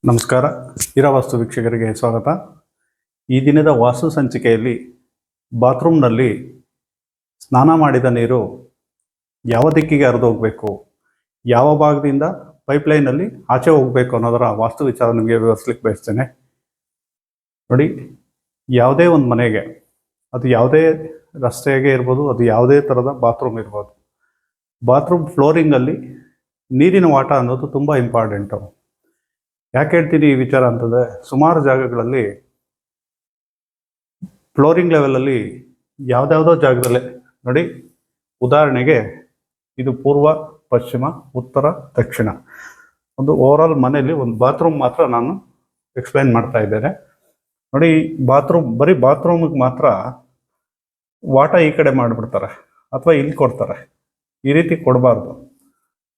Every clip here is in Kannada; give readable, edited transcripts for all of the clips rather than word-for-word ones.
ನಮಸ್ಕಾರ. ಇರವಾಸ್ತು ವೀಕ್ಷಕರಿಗೆ ಸ್ವಾಗತ. ಈ ದಿನದ ವಾಸ್ತು ಸಂಚಿಕೆಯಲ್ಲಿ ಬಾತ್ರೂಮ್ನಲ್ಲಿ ಸ್ನಾನ ಮಾಡಿದ ನೀರು ಯಾವ ದಿಕ್ಕಿಗೆ ಹರಿದು ಹೋಗಬೇಕು, ಯಾವ ಭಾಗದಿಂದ ಪೈಪ್ಲೈನಲ್ಲಿ ಆಚೆ ಹೋಗಬೇಕು ಅನ್ನೋದರ ವಾಸ್ತು ವಿಚಾರ ನಿಮಗೆ ವಿವರಿಸ್ಲಿಕ್ಕೆ ಬಯಸ್ತೇನೆ. ನೋಡಿ, ಯಾವುದೇ ಒಂದು ಮನೆಗೆ, ಅದು ಯಾವುದೇ ರಸ್ತೆಗೆ ಇರ್ಬೋದು, ಅದು ಯಾವುದೇ ಥರದ ಬಾತ್ರೂಮ್ ಇರ್ಬೋದು, ಬಾತ್ರೂಮ್ ಫ್ಲೋರಿಂಗಲ್ಲಿ ನೀರಿನ ವಾಟ ಅನ್ನೋದು ತುಂಬ ಇಂಪಾರ್ಟೆಂಟು. ಯಾಕೆ ಹೇಳ್ತೀನಿ ಈ ವಿಚಾರ ಅಂತಂದರೆ, ಸುಮಾರು ಜಾಗಗಳಲ್ಲಿ ಫ್ಲೋರಿಂಗ್ ಲೆವೆಲಲ್ಲಿ ಯಾವುದ್ಯಾವುದೋ ಜಾಗದಲ್ಲೇ ನೋಡಿ, ಉದಾಹರಣೆಗೆ ಇದು ಪೂರ್ವ, ಪಶ್ಚಿಮ, ಉತ್ತರ, ದಕ್ಷಿಣ, ಒಂದು ಓವರಾಲ್ ಮನೆಯಲ್ಲಿ ಒಂದು ಬಾತ್ರೂಮ್ ಮಾತ್ರ ನಾನು ಎಕ್ಸ್ಪ್ಲೈನ್ ಮಾಡ್ತಾ ಇದ್ದೇನೆ. ನೋಡಿ, ಬರೀ ಬಾತ್ರೂಮಿಗೆ ಮಾತ್ರ ವಾಟ ಈ ಕಡೆ ಮಾಡಿಬಿಡ್ತಾರೆ ಅಥವಾ ಇಲ್ಲಿ ಕೊಡ್ತಾರೆ. ಈ ರೀತಿ ಕೊಡಬಾರ್ದು.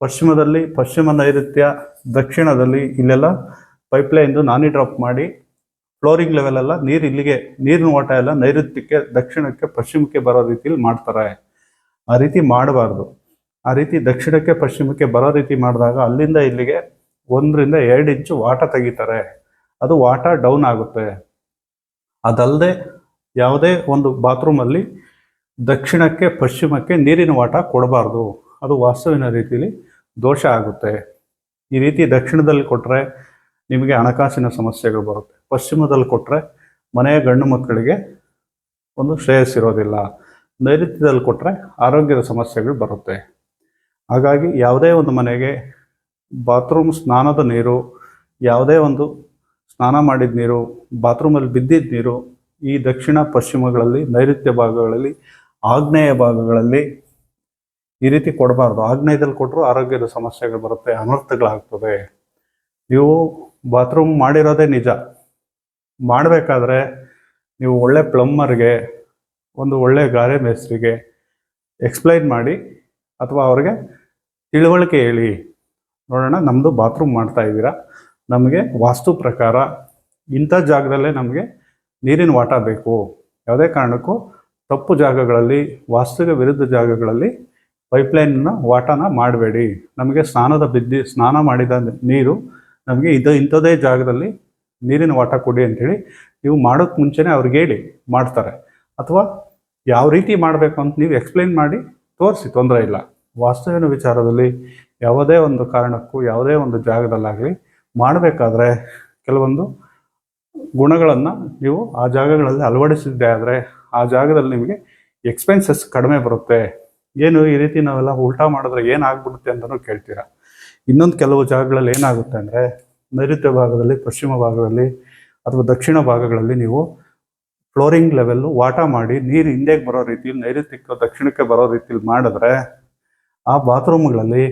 ಪಶ್ಚಿಮ ನೈಋತ್ಯ, ದಕ್ಷಿಣದಲ್ಲಿ ಇಲ್ಲೆಲ್ಲ ಪೈಪ್ಲೈನ್ದು ನಾನಿ ಡ್ರಾಪ್ ಮಾಡಿ ಫ್ಲೋರಿಂಗ್ ಲೆವೆಲೆಲ್ಲ ನೀರಿನ ವಾಟ ಎಲ್ಲ ನೈಋತ್ಯಕ್ಕೆ, ದಕ್ಷಿಣಕ್ಕೆ, ಪಶ್ಚಿಮಕ್ಕೆ ಬರೋ ರೀತಿಯಲ್ಲಿ ಮಾಡ್ತಾರೆ. ಆ ರೀತಿ ಮಾಡಬಾರ್ದು. ಆ ರೀತಿ ದಕ್ಷಿಣಕ್ಕೆ, ಪಶ್ಚಿಮಕ್ಕೆ ಬರೋ ರೀತಿ ಮಾಡಿದಾಗ ಅಲ್ಲಿಂದ ಇಲ್ಲಿಗೆ 1 ರಿಂದ 2 ಇಂಚು ವಾಟ ತೆಗಿತಾರೆ. ಅದು ವಾಟ ಡೌನ್ ಆಗುತ್ತೆ. ಅದಲ್ಲದೆ ಯಾವುದೇ ಒಂದು ಬಾತ್ರೂಮಲ್ಲಿ ದಕ್ಷಿಣಕ್ಕೆ, ಪಶ್ಚಿಮಕ್ಕೆ ನೀರಿನ ವಾಟ ಕೊಡಬಾರ್ದು. ಅದು ವಾಸ್ತುವಿನ ರೀತಿಯಲ್ಲಿ ದೋಷ ಆಗುತ್ತೆ. ಈ ರೀತಿ ದಕ್ಷಿಣದಲ್ಲಿ ಕೊಟ್ಟರೆ ನಿಮಗೆ ಹಣಕಾಸಿನ ಸಮಸ್ಯೆಗಳು ಬರುತ್ತೆ. ಪಶ್ಚಿಮದಲ್ಲಿ ಕೊಟ್ಟರೆ ಮನೆಯ ಗಂಡು ಮಕ್ಕಳಿಗೆ ಒಂದು ಶ್ರೇಯಸ್ಸಿರೋದಿಲ್ಲ. ನೈಋತ್ಯದಲ್ಲಿ ಕೊಟ್ಟರೆ ಆರೋಗ್ಯದ ಸಮಸ್ಯೆಗಳು ಬರುತ್ತೆ. ಹಾಗಾಗಿ ಯಾವುದೇ ಒಂದು ಮನೆಗೆ ಬಾತ್ರೂಮ್ ಸ್ನಾನದ ನೀರು, ಯಾವುದೇ ಒಂದು ಸ್ನಾನ ಮಾಡಿದ ನೀರು, ಬಾತ್ರೂಮಲ್ಲಿ ಬಿದ್ದಿದ್ದ ನೀರು ಈ ದಕ್ಷಿಣ, ಪಶ್ಚಿಮಗಳಲ್ಲಿ, ನೈಋತ್ಯ ಭಾಗಗಳಲ್ಲಿ, ಆಗ್ನೇಯ ಭಾಗಗಳಲ್ಲಿ ಈ ರೀತಿ ಕೊಡಬಾರ್ದು. ಆಗ್ನೇಯದಲ್ಲಿ ಕೊಟ್ಟರು ಆರೋಗ್ಯದ ಸಮಸ್ಯೆಗಳು ಬರುತ್ತೆ, ಅನರ್ಥಗಳಾಗ್ತದೆ. ನೀವು ಬಾತ್ರೂಮ್ ಮಾಡಿರೋದೇ ನಿಜ. ಮಾಡಬೇಕಾದ್ರೆ ನೀವು ಒಳ್ಳೆ ಪ್ಲಮ್ಮರ್ಗೆ, ಒಂದು ಒಳ್ಳೆ ಗಾರೆ ಮೇಸ್ತ್ರಿಗೆ ಎಕ್ಸ್ಪ್ಲೈನ್ ಮಾಡಿ ಅಥವಾ ಅವ್ರಿಗೆ ತಿಳುವಳಿಕೆ ಹೇಳಿ, ನೋಡೋಣ ನಮ್ಮದು ಬಾತ್ರೂಮ್ ಮಾಡ್ತಾ ಇದ್ದೀರಾ, ನಮಗೆ ವಾಸ್ತು ಪ್ರಕಾರ ಇಂಥ ಜಾಗದಲ್ಲೇ ನಮಗೆ ನೀರಿನ ವಾಟ ಬೇಕು. ಯಾವುದೇ ಕಾರಣಕ್ಕೂ ತಪ್ಪು ಜಾಗಗಳಲ್ಲಿ, ವಾಸ್ತುಗೆ ವಿರುದ್ಧ ಜಾಗಗಳಲ್ಲಿ ಪೈಪ್ಲೈನ್ನ ವಾಟನ ಮಾಡಬೇಡಿ. ನಮಗೆ ಸ್ನಾನ ಮಾಡಿದ ನೀರು ನಮಗೆ ಇಂಥದೇ ಜಾಗದಲ್ಲಿ ನೀರಿನ ವಾಟ ಕೊಡಿ ಅಂಥೇಳಿ ನೀವು ಮಾಡೋಕ್ಕೆ ಮುಂಚೆನೇ ಅವ್ರಿಗೆ ಹೇಳಿ, ಮಾಡ್ತಾರೆ. ಅಥವಾ ಯಾವ ರೀತಿ ಮಾಡಬೇಕು ಅಂತ ನೀವು ಎಕ್ಸ್ಪ್ಲೈನ್ ಮಾಡಿ ತೋರಿಸಿ, ತೊಂದರೆ ಇಲ್ಲ. ವಾಸ್ತುವಿನ ವಿಚಾರದಲ್ಲಿ ಯಾವುದೇ ಒಂದು ಕಾರಣಕ್ಕೂ, ಯಾವುದೇ ಒಂದು ಜಾಗದಲ್ಲಾಗಲಿ ಮಾಡಬೇಕಾದ್ರೆ ಕೆಲವೊಂದು ಗುಣಗಳನ್ನು ನೀವು ಆ ಜಾಗಗಳಲ್ಲಿ ಅಳವಡಿಸಿದ್ದೇ ಆದರೆ ಆ ಜಾಗದಲ್ಲಿ ನಿಮಗೆ ಎಕ್ಸ್ಪೆನ್ಸಸ್ ಕಡಿಮೆ ಬರುತ್ತೆ. ಏನು ಈ ರೀತಿ ನಾವೆಲ್ಲ ಉಲ್ಟಾ ಮಾಡಿದ್ರೆ ಏನಾಗ್ಬಿಡುತ್ತೆ ಅಂತಲೂ ಕೇಳ್ತೀರಾ. ಇನ್ನೊಂದು ಕೆಲವು ಜಾಗಗಳಲ್ಲಿ ಏನಾಗುತ್ತೆ ಅಂದರೆ, ನೈಋತ್ಯ ಭಾಗದಲ್ಲಿ, ಪಶ್ಚಿಮ ಭಾಗದಲ್ಲಿ ಅಥವಾ ದಕ್ಷಿಣ ಭಾಗಗಳಲ್ಲಿ ನೀವು ಫ್ಲೋರಿಂಗ್ ಲೆವೆಲ್ಲು ವಾಟ ಮಾಡಿ ನೀರು ಹಿಂದೆಗೆ ಬರೋ ರೀತಿಯಲ್ಲಿ, ನೈಋತ್ಯಕ್ಕೆ, ದಕ್ಷಿಣಕ್ಕೆ ಬರೋ ರೀತಿಯಲ್ಲಿ ಮಾಡಿದ್ರೆ ಆ ಬಾತ್ರೂಮ್ಗಳಲ್ಲಿ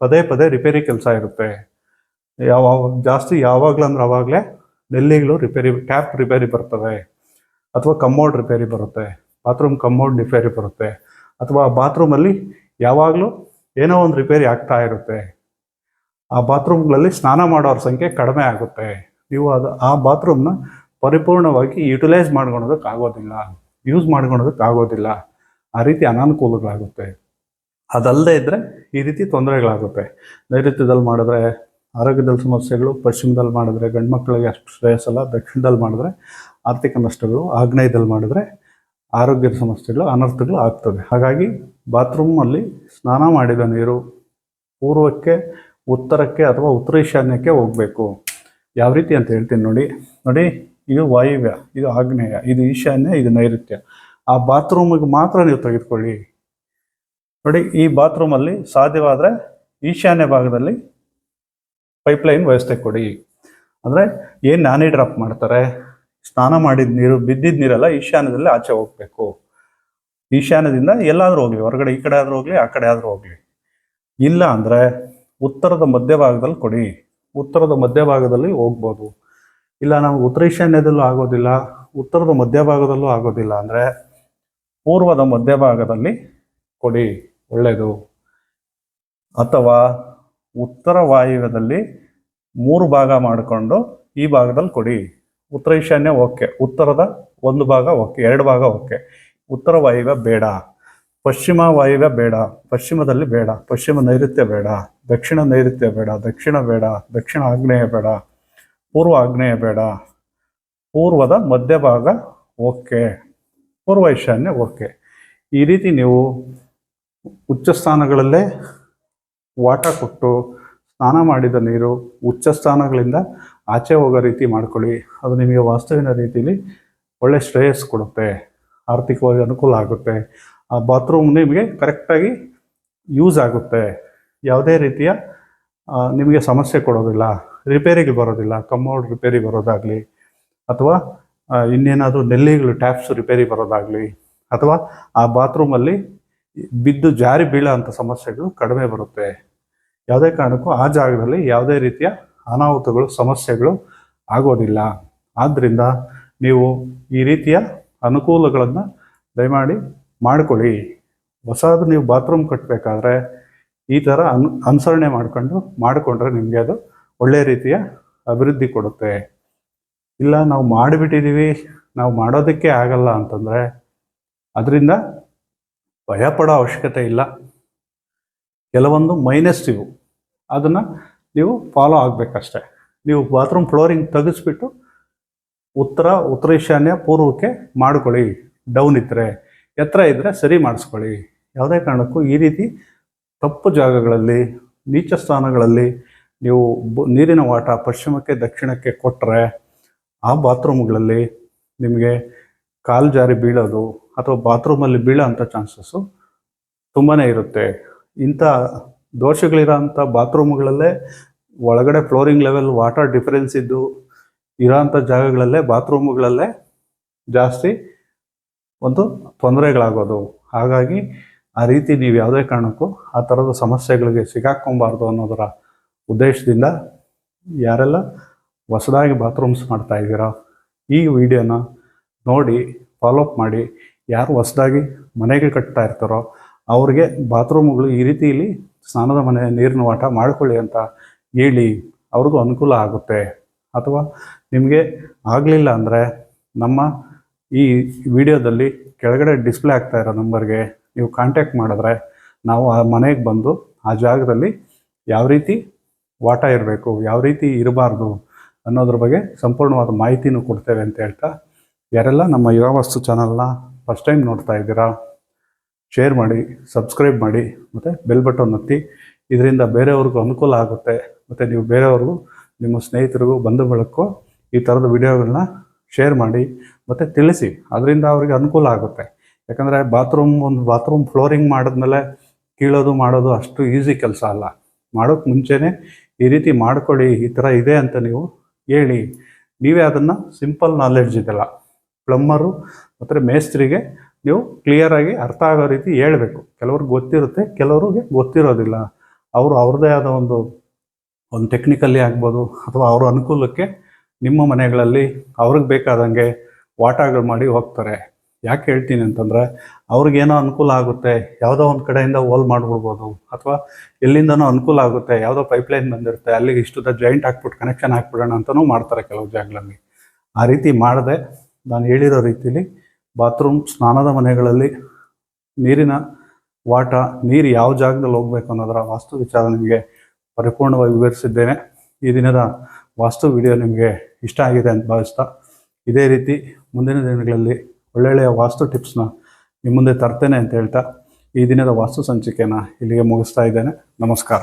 ಪದೇ ಪದೇ ರಿಪೇರಿ ಕೆಲಸ ಇರುತ್ತೆ. ಯಾವಾಗಲಂದ್ರೆ ಆವಾಗಲೇ ನೆಲ್ಲಿಗಳು ರಿಪೇರಿ, ಟ್ಯಾಪ್ ರಿಪೇರಿ ಬರ್ತವೆ, ಅಥವಾ ಕಮ್ಮೋಡ್ ರಿಪೇರಿ ಬರುತ್ತೆ, ಬಾತ್ರೂಮ್ ಕಮ್ಮೋಡ್ ರಿಪೇರಿ ಬರುತ್ತೆ, ಅಥವಾ ಬಾತ್ರೂಮಲ್ಲಿ ಯಾವಾಗಲೂ ಏನೋ ಒಂದು ರಿಪೇರಿ ಆಗ್ತಾ ಇರುತ್ತೆ. ಆ ಬಾತ್ರೂಮ್ಗಳಲ್ಲಿ ಸ್ನಾನ ಮಾಡೋರ ಸಂಖ್ಯೆ ಕಡಿಮೆ ಆಗುತ್ತೆ. ನೀವು ಆ ಬಾತ್ರೂಮ್ನ ಪರಿಪೂರ್ಣವಾಗಿ ಯೂಟಿಲೈಸ್ ಯೂಸ್ ಮಾಡ್ಕೊಳೋದಕ್ಕಾಗೋದಿಲ್ಲ. ಆ ರೀತಿ ಅನಾನುಕೂಲಗಳಾಗುತ್ತೆ. ಅದಲ್ಲದೆ ಇದ್ದರೆ ಈ ರೀತಿ ತೊಂದರೆಗಳಾಗುತ್ತೆ. ನೈಋತ್ಯದಲ್ಲಿ ಮಾಡಿದ್ರೆ ಆರೋಗ್ಯದಲ್ಲಿ ಸಮಸ್ಯೆಗಳು, ಪಶ್ಚಿಮದಲ್ಲಿ ಮಾಡಿದ್ರೆ ಗಂಡು ಮಕ್ಕಳಿಗೆ ಅಷ್ಟು ಶ್ರೇಯಸ್ಸಲ್ಲ, ದಕ್ಷಿಣದಲ್ಲಿ ಮಾಡಿದ್ರೆ ಆರ್ಥಿಕ ನಷ್ಟಗಳು, ಆಗ್ನೇಯದಲ್ಲಿ ಮಾಡಿದ್ರೆ ಆರೋಗ್ಯದ ಸಮಸ್ಯೆಗಳು, ಅನರ್ಥಗಳು ಆಗ್ತವೆ. ಹಾಗಾಗಿ ಬಾತ್ರೂಮಲ್ಲಿ ಸ್ನಾನ ಮಾಡಿದ ನೀರು ಪೂರ್ವಕ್ಕೆ, ಉತ್ತರಕ್ಕೆ ಅಥವಾ ಉತ್ತರ ಈಶಾನ್ಯಕ್ಕೆ ಹೋಗಬೇಕು. ಯಾವ ರೀತಿ ಅಂತ ಹೇಳ್ತೀನಿ ನೋಡಿ. ಇದು ವಾಯುವ್ಯ, ಇದು ಆಗ್ನೇಯ, ಇದು ಈಶಾನ್ಯ, ಇದು ನೈಋತ್ಯ. ಆ ಬಾತ್ರೂಮಿಗೆ ಮಾತ್ರ ನೀವು ತೆಗೆದುಕೊಳ್ಳಿ. ನೋಡಿ, ಈ ಬಾತ್ರೂಮಲ್ಲಿ ಸಾಧ್ಯವಾದರೆ ಈಶಾನ್ಯ ಭಾಗದಲ್ಲಿ ಪೈಪ್ಲೈನ್ ವ್ಯವಸ್ಥೆ ಕೊಡಿ. ಅಂದರೆ ಏನು ನಾನಿ ಡ್ರಾಪ್ ಮಾಡ್ತಾರೆ, ಸ್ನಾನ ಮಾಡಿದ ನೀರು, ಬಿದ್ದಿದ್ದ ನೀರೆಲ್ಲ ಈಶಾನ್ಯದಲ್ಲಿ ಆಚೆ ಹೋಗಬೇಕು. ಈಶಾನ್ಯದಿಂದ ಎಲ್ಲಾದರೂ ಹೋಗಲಿ, ಹೊರಗಡೆ ಈ ಕಡೆ ಆದರೂ ಹೋಗಲಿ, ಆ ಕಡೆ ಆದರೂ ಹೋಗಲಿ. ಇಲ್ಲ ಅಂದರೆ ಉತ್ತರದ ಮಧ್ಯಭಾಗದಲ್ಲಿ ಕೊಡಿ. ಉತ್ತರದ ಮಧ್ಯಭಾಗದಲ್ಲಿ ಹೋಗ್ಬೋದು. ಇಲ್ಲ ನಮ್ಗೆ ಉತ್ತರ ಈಶಾನ್ಯದಲ್ಲೂ ಆಗೋದಿಲ್ಲ, ಉತ್ತರದ ಮಧ್ಯಭಾಗದಲ್ಲೂ ಆಗೋದಿಲ್ಲ ಅಂದರೆ ಪೂರ್ವದ ಮಧ್ಯಭಾಗದಲ್ಲಿ ಕೊಡಿ, ಒಳ್ಳೆಯದು. ಅಥವಾ ಉತ್ತರ ವಾಯುವ್ಯದಲ್ಲಿ 3 ಭಾಗ ಮಾಡಿಕೊಂಡು ಈ ಭಾಗದಲ್ಲಿ ಕೊಡಿ. ಉತ್ತರ ಈಶಾನ್ಯ ಓಕೆ, ಉತ್ತರದ 1 ಭಾಗ ಓಕೆ, 2 ಭಾಗ ಓಕೆ. ಉತ್ತರ ವಾಯುವ್ಯ ಬೇಡ, ಪಶ್ಚಿಮ ವಾಯುವ್ಯ ಬೇಡ, ಪಶ್ಚಿಮದಲ್ಲಿ ಬೇಡ, ಪಶ್ಚಿಮ ನೈಋತ್ಯ ಬೇಡ, ದಕ್ಷಿಣ ನೈಋತ್ಯ ಬೇಡ, ದಕ್ಷಿಣ ಬೇಡ, ದಕ್ಷಿಣ ಆಗ್ನೇಯ ಬೇಡ, ಪೂರ್ವ ಆಗ್ನೇಯ ಬೇಡ, ಪೂರ್ವದ ಮಧ್ಯಭಾಗ ಓಕೆ, ಪೂರ್ವ ಈಶಾನ್ಯ ಓಕೆ. ಈ ರೀತಿ ನೀವು ಉಚ್ಚ ಸ್ಥಾನಗಳಲ್ಲೇ ವಾಟ ಕೊಟ್ಟು ಸ್ನಾನ ಮಾಡಿದ ನೀರು ಉಚ್ಚ ಸ್ಥಾನಗಳಿಂದ ಆಚೆ ಹೋಗೋ ರೀತಿ ಮಾಡ್ಕೊಳ್ಳಿ. ಅದು ನಿಮಗೆ ವಾಸ್ತುವಿನ ರೀತಿಯಲ್ಲಿ ಒಳ್ಳೆ ಶ್ರೇಯಸ್ ಕೊಡುತ್ತೆ, ಆರ್ಥಿಕವಾಗಿ ಅನುಕೂಲ ಆಗುತ್ತೆ. ಆ ಬಾತ್ರೂಮ್ ನಿಮಗೆ ಕರೆಕ್ಟಾಗಿ ಯೂಸ್ ಆಗುತ್ತೆ, ಯಾವುದೇ ರೀತಿಯ ನಿಮಗೆ ಸಮಸ್ಯೆ ಕೊಡೋದಿಲ್ಲ, ರಿಪೇರಿಗೆ ಬರೋದಿಲ್ಲ. ಕಮ್ಮೋಡ್ ರಿಪೇರಿ ಬರೋದಾಗಲಿ, ಅಥವಾ ಇನ್ನೇನಾದರೂ ನೆಲ್ಲಿಗಳು ಟ್ಯಾಪ್ಸ್ ರಿಪೇರಿ ಬರೋದಾಗಲಿ, ಅಥವಾ ಆ ಬಾತ್ರೂಮಲ್ಲಿ ಬಿದ್ದು ಜಾರಿ ಬೀಳೋ ಅಂಥ ಸಮಸ್ಯೆಗಳು ಕಡಿಮೆ ಬರುತ್ತೆ. ಯಾವುದೇ ಕಾರಣಕ್ಕೂ ಆ ಜಾಗದಲ್ಲಿ ಯಾವುದೇ ರೀತಿಯ ಅನಾಹುತಗಳು ಸಮಸ್ಯೆಗಳು ಆಗೋದಿಲ್ಲ. ಆದ್ದರಿಂದ ನೀವು ಈ ರೀತಿಯ ಅನುಕೂಲಗಳನ್ನು ದಯಮಾಡಿ ಮಾಡಿಕೊಳ್ಳಿ. ಹೊಸದು ನೀವು ಬಾತ್ರೂಮ್ ಕಟ್ಟಬೇಕಾದ್ರೆ ಈ ಥರ ಅನುಸರಣೆ ಮಾಡಿಕೊಂಡ್ರೆ ನಿಮಗೆ ಅದು ಒಳ್ಳೆಯ ರೀತಿಯ ಅಭಿವೃದ್ಧಿ ಕೊಡುತ್ತೆ. ಇಲ್ಲ ನಾವು ಮಾಡಿಬಿಟ್ಟಿದ್ದೀವಿ, ನಾವು ಮಾಡೋದಕ್ಕೆ ಆಗಲ್ಲ ಅಂತಂದರೆ ಅದರಿಂದ ಭಯಪಡೋ ಅವಶ್ಯಕತೆ ಇಲ್ಲ. ಕೆಲವೊಂದು ಮೈನಸ್ ಇವು, ಅದನ್ನು ನೀವು ಫಾಲೋ ಆಗಬೇಕಷ್ಟೆ. ನೀವು ಬಾತ್ರೂಮ್ ಫ್ಲೋರಿಂಗ್ ತೆಗೆಸ್ಬಿಟ್ಟು ಉತ್ತರ ಈಶಾನ್ಯ ಪೂರ್ವಕ್ಕೆ ಮಾಡ್ಕೊಳ್ಳಿ. ಡೌನ್ ಇದ್ದರೆ, ಎತ್ತರ ಇದ್ದರೆ ಸರಿ ಮಾಡಿಸ್ಕೊಳ್ಳಿ. ಯಾವುದೇ ಕಾರಣಕ್ಕೂ ಈ ರೀತಿ ತಪ್ಪು ಜಾಗಗಳಲ್ಲಿ, ನೀಚ ಸ್ಥಾನಗಳಲ್ಲಿ ನೀವು ನೀರಿನ ವಾಟ ಪಶ್ಚಿಮಕ್ಕೆ ದಕ್ಷಿಣಕ್ಕೆ ಕೊಟ್ಟರೆ ಆ ಬಾತ್ರೂಮ್ಗಳಲ್ಲಿ ನಿಮಗೆ ಕಾಲು ಜಾರಿ ಬೀಳೋದು ಅಥವಾ ಬಾತ್ರೂಮಲ್ಲಿ ಬೀಳೋ ಅಂಥ ಚಾನ್ಸಸ್ಸು ತುಂಬಾ ಇರುತ್ತೆ. ಇಂಥ ದೋಷಗಳಿರೋಂಥ ಬಾತ್ರೂಮ್ಗಳಲ್ಲೇ ಒಳಗಡೆ ಫ್ಲೋರಿಂಗ್ ಲೆವೆಲ್ ವಾಟರ್ ಡಿಫರೆನ್ಸ್ ಇದ್ದು ಇರೋಂಥ ಜಾಗಗಳಲ್ಲೇ ಬಾತ್ರೂಮ್ಗಳಲ್ಲೇ ಜಾಸ್ತಿ ಒಂದು ತೊಂದರೆಗಳಾಗೋದು. ಹಾಗಾಗಿ ಆ ರೀತಿ ನೀವು ಯಾವುದೇ ಕಾರಣಕ್ಕೂ ಆ ಥರದ ಸಮಸ್ಯೆಗಳಿಗೆ ಸಿಗಾಕ್ಕೊಬಾರ್ದು ಅನ್ನೋದರ ಉದ್ದೇಶದಿಂದ ಯಾರೆಲ್ಲ ಹೊಸದಾಗಿ ಬಾತ್ರೂಮ್ಸ್ ಮಾಡ್ತಾ ಇದ್ದೀರೋ ಈ ವಿಡಿಯೋನ ನೋಡಿ ಫಾಲೋಅಪ್ ಮಾಡಿ. ಯಾರು ಹೊಸದಾಗಿ ಮನೆಗೆ ಕಟ್ತಾ ಇರ್ತಾರೋ ಅವ್ರಿಗೆ ಬಾತ್ರೂಮ್ಗಳು ಈ ರೀತಿಯಲ್ಲಿ ಸ್ನಾನದ ಮನೆ ನೀರಿನ ವಾಟ ಮಾಡ್ಕೊಳ್ಳಿ ಅಂತ ಹೇಳಿ ಅವ್ರಿಗೂ ಅನುಕೂಲ ಆಗುತ್ತೆ. ಅಥವಾ ನಿಮಗೆ ಆಗಲಿಲ್ಲ ಅಂದರೆ ನಮ್ಮ ಈ ವಿಡಿಯೋದಲ್ಲಿ ಕೆಳಗಡೆ ಡಿಸ್ಪ್ಲೇ ಆಗ್ತಾ ಇರೋ ನಂಬರ್ಗೆ ನೀವು ಕಾಂಟ್ಯಾಕ್ಟ್ ಮಾಡಿದ್ರೆ ನಾವು ಆ ಮನೆಗೆ ಬಂದು ಆ ಜಾಗದಲ್ಲಿ ಯಾವ ರೀತಿ ವಾಟ ಇರಬೇಕು, ಯಾವ ರೀತಿ ಇರಬಾರ್ದು ಅನ್ನೋದ್ರ ಬಗ್ಗೆ ಸಂಪೂರ್ಣವಾದ ಮಾಹಿತಿನೂ ಕೊಡ್ತೇವೆ ಅಂತ ಹೇಳ್ತಾ, ಯಾರೆಲ್ಲ ನಮ್ಮ ಯುವವಾಸ್ತು ಚಾನಲ್ನ ಫಸ್ಟ್ ಟೈಮ್ ನೋಡ್ತಾ ಇದ್ದೀರಾ ಶೇರ್ ಮಾಡಿ, ಸಬ್ಸ್ಕ್ರೈಬ್ ಮಾಡಿ, ಮತ್ತು ಬೆಲ್ ಬಟನ್ ಒತ್ತಿ. ಇದರಿಂದ ಬೇರೆಯವ್ರಿಗೂ ಅನುಕೂಲ ಆಗುತ್ತೆ. ಮತ್ತು ನೀವು ಬೇರೆಯವ್ರಿಗೂ, ನಿಮ್ಮ ಸ್ನೇಹಿತರಿಗೂ, ಬಂಧು ಬಳಗಕ್ಕೂ ಈ ಥರದ ವಿಡಿಯೋಗಳನ್ನ ಶೇರ್ ಮಾಡಿ ಮತ್ತು ತಿಳಿಸಿ. ಅದರಿಂದ ಅವ್ರಿಗೆ ಅನುಕೂಲ ಆಗುತ್ತೆ. ಯಾಕಂದರೆ ಒಂದು ಬಾತ್ರೂಮ್ ಫ್ಲೋರಿಂಗ್ ಮಾಡಿದ್ಮೇಲೆ ಕೀಳೋದು ಮಾಡೋದು ಅಷ್ಟು ಈಸಿ ಕೆಲಸ ಅಲ್ಲ. ಮಾಡೋಕ್ಕೆ ಮುಂಚೆನೇ ಈ ರೀತಿ ಮಾಡ್ಕೊಳ್ಳಿ, ಈ ಥರ ಇದೆ ಅಂತ ನೀವು ಹೇಳಿ. ನೀವೇ ಅದನ್ನು ಸಿಂಪಲ್ ನಾಲೆಡ್ಜ್ ಇದೆಲ್ಲ ಪ್ಲಮ್ಮರು ಮತ್ತು ಮೇಸ್ತ್ರಿಗೆ ನೀವು ಕ್ಲಿಯರಾಗಿ ಅರ್ಥ ಆಗೋ ರೀತಿ ಹೇಳಬೇಕು. ಕೆಲವ್ರಿಗೆ ಗೊತ್ತಿರುತ್ತೆ, ಕೆಲವ್ರಿಗೆ ಗೊತ್ತಿರೋದಿಲ್ಲ. ಅವರು ಅವ್ರದ್ದೇ ಆದ ಒಂದು ಟೆಕ್ನಿಕಲ್ಲಿ ಆಗ್ಬೋದು, ಅಥವಾ ಅವರ ಅನುಕೂಲಕ್ಕೆ ನಿಮ್ಮ ಮನೆಗಳಲ್ಲಿ ಅವ್ರಿಗೆ ಬೇಕಾದಂಗೆ ವಾಟಗಳು ಮಾಡಿ ಹೋಗ್ತಾರೆ. ಯಾಕೆ ಹೇಳ್ತೀನಿ ಅಂತಂದರೆ ಅವ್ರಿಗೇನೋ ಅನುಕೂಲ ಆಗುತ್ತೆ, ಯಾವುದೋ ಒಂದು ಕಡೆಯಿಂದ ಹೋಲ್ ಮಾಡಿಬಿಡ್ಬೋದು, ಅಥವಾ ಎಲ್ಲಿಂದನೋ ಅನುಕೂಲ ಆಗುತ್ತೆ, ಯಾವುದೋ ಪೈಪ್ಲೈನ್ ಬಂದಿರುತ್ತೆ, ಅಲ್ಲಿಗೆ ಇಷ್ಟುದ ಜಾಯಿಂಟ್ ಹಾಕ್ಬಿಟ್ಟು ಕನೆಕ್ಷನ್ ಹಾಕ್ಬಿಡೋಣ ಅಂತಲೂ ಮಾಡ್ತಾರೆ ಕೆಲವು ಜಾಗಗಳಲ್ಲಿ. ಆ ರೀತಿ ಮಾಡದೆ ನಾನು ಹೇಳಿರೋ ರೀತಿಯಲ್ಲಿ ಬಾತ್ರೂಮ್ ಸ್ನಾನದ ಮನೆಗಳಲ್ಲಿ ನೀರಿನ ವಾಟ, ನೀರು ಯಾವ ಜಾಗದಲ್ಲಿ ಹೋಗಬೇಕು ಅನ್ನೋದರ ವಾಸ್ತು ವಿಚಾರ ನಿಮಗೆ ಪರಿಪೂರ್ಣವಾಗಿ ವಿವರಿಸಿದ್ದೇನೆ. ಈ ದಿನದ ವಾಸ್ತು ವಿಡಿಯೋ ನಿಮಗೆ ಇಷ್ಟ ಆಗಿದೆ ಅಂತ ಭಾವಿಸ್ತಾ, ಇದೇ ರೀತಿ ಮುಂದಿನ ದಿನಗಳಲ್ಲಿ ಒಳ್ಳೊಳ್ಳೆಯ ವಾಸ್ತು ಟಿಪ್ಸ್ನ ನಿಮ್ಮ ಮುಂದೆ ತರ್ತೇನೆ ಅಂತ ಹೇಳ್ತಾ ಈ ದಿನದ ವಾಸ್ತು ಸಂಚಿಕೆಯನ್ನು ಇಲ್ಲಿಗೆ ಮುಗಿಸ್ತಾ ಇದ್ದೇನೆ. ನಮಸ್ಕಾರ.